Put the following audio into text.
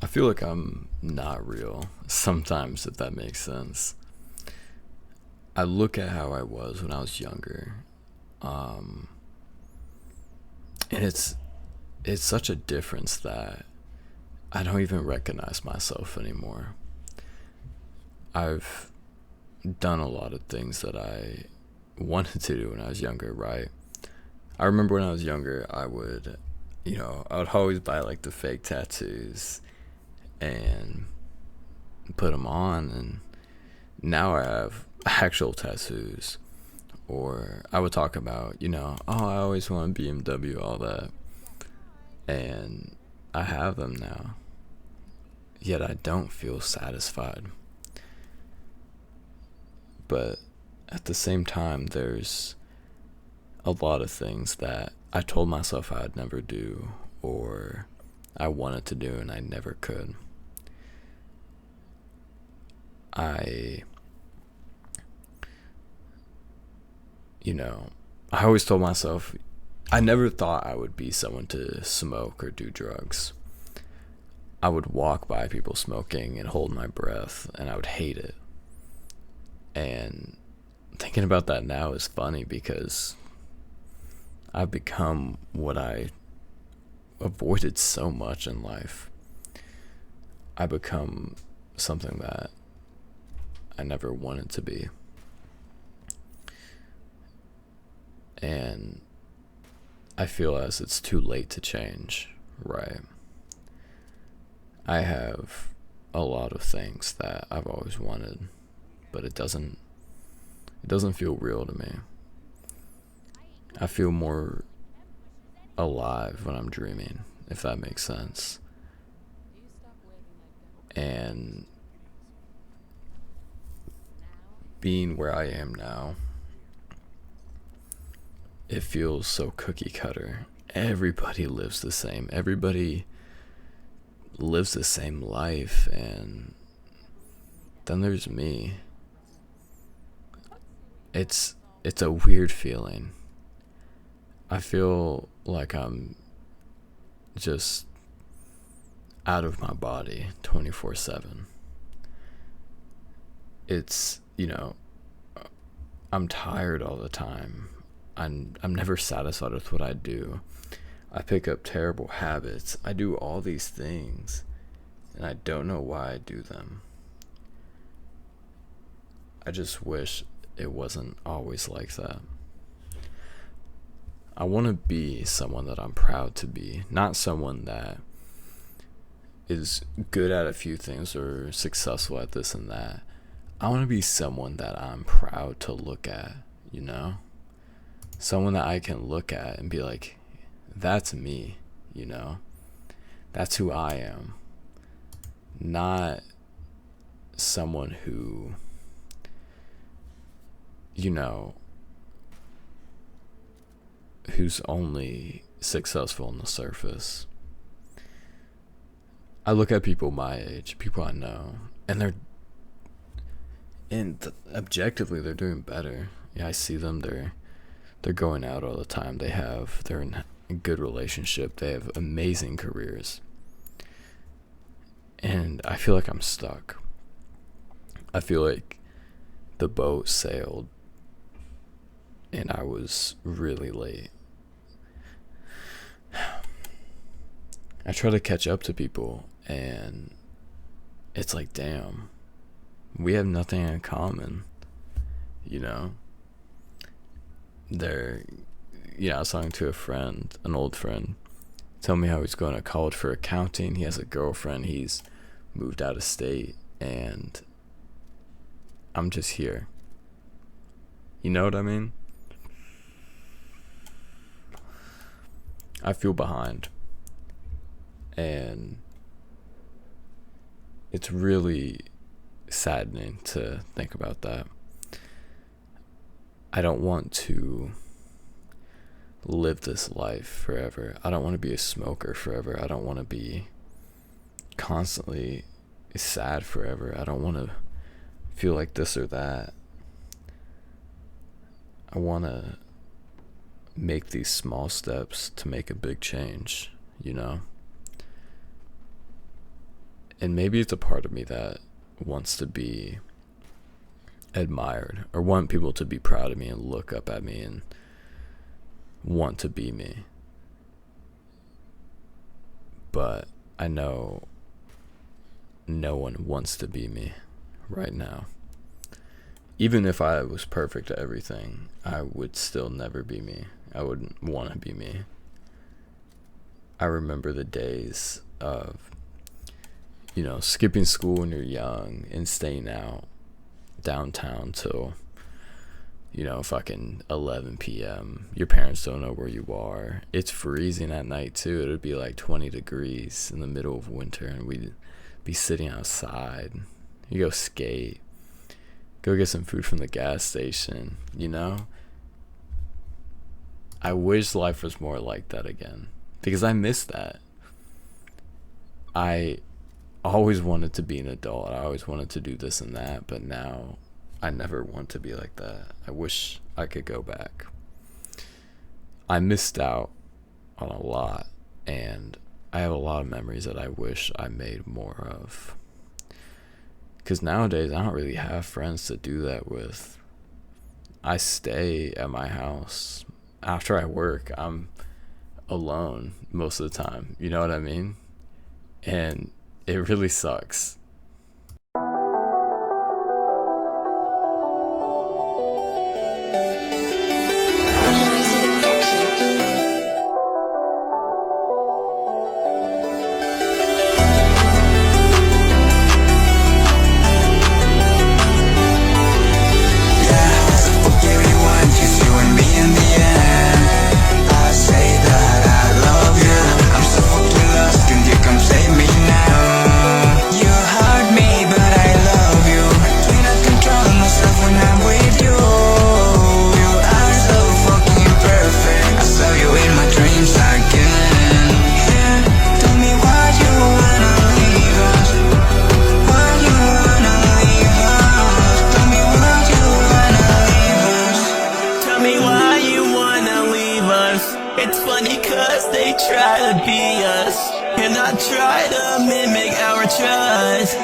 feel like I'm not real sometimes, if that makes sense. I look at how I was when I was younger, um, and it's such a difference that I don't even recognize myself anymore. I've done a lot of things that I wanted to do when I was younger, right? I remember when I was younger, I would always buy like the fake tattoos and put them on, and now I have actual tattoos. Or I would talk about, oh, I always want a BMW, all that, and I have them now. Yet I don't feel satisfied. But at the same time, there's a lot of things that I told myself I'd never do, or I wanted to do and I never could. I, you know, I always told myself I never thought I would be someone to smoke or do drugs. I would walk by people smoking and hold my breath, and I would hate it. And thinking about that now is funny because I've become what I avoided so much in life. I become something that I never wanted to be. And I feel as it's too late to change, right? I have a lot of things that I've always wanted, but it doesn't feel real to me. I feel more alive when I'm dreaming, if that makes sense. And being where I am now, it feels so cookie cutter. Everybody lives the same. Everybody lives the same life, and then there's me. It's a weird feeling. I feel like I'm just out of my body 24/7. It's, I'm tired all the time. I'm never satisfied with what I do. I pick up terrible habits. I do all these things, and I don't know why I do them. I just wish it wasn't always like that. I want to be someone that I'm proud to be, not someone that is good at a few things or successful at this and that. I want to be someone that I'm proud to look at, you know? Someone that I can look at and be like, that's me, you know? That's who I am. Not someone who, you know, who's only successful on the surface. I look at people my age, people I know, and objectively they're doing better. Yeah, I see them. They're going out all the time. They're in a good relationship. They have amazing careers, and I feel like I'm stuck. I feel like the boat sailed, and I was really late. I try to catch up to people, and it's like, damn, we have nothing in common, you know? They're, I was talking to a friend, an old friend, tell me how he's going to college for accounting. He has a girlfriend. He's moved out of state, and I'm just here. You know what I mean? I feel behind. And it's really saddening to think about that. I don't want to live this life forever. I don't want to be a smoker forever. I don't want to be constantly sad forever. I don't want to feel like this or that. I want to make these small steps to make a big change, you know? And maybe it's a part of me that wants to be admired or want people to be proud of me and look up at me and want to be me. But I know no one wants to be me right now. Even if I was perfect at everything, I would still never be me. I wouldn't want to be me. I remember the days of, skipping school when you're young and staying out downtown till, fucking 11 p.m. Your parents don't know where you are. It's freezing at night, too. It would be like 20 degrees in the middle of winter, and we'd be sitting outside. You go skate. Go get some food from the gas station, I wish life was more like that again, because I miss that. I always wanted to be an adult. I always wanted to do this and that, but now I never want to be like that. I wish I could go back. I missed out on a lot, and I have a lot of memories that I wish I made more of. Because nowadays, I don't really have friends to do that with. I stay at my house. After I work, I'm alone most of the time. You know what I mean? And it really sucks. It's funny cause they try to be us, and I try to mimic our trust.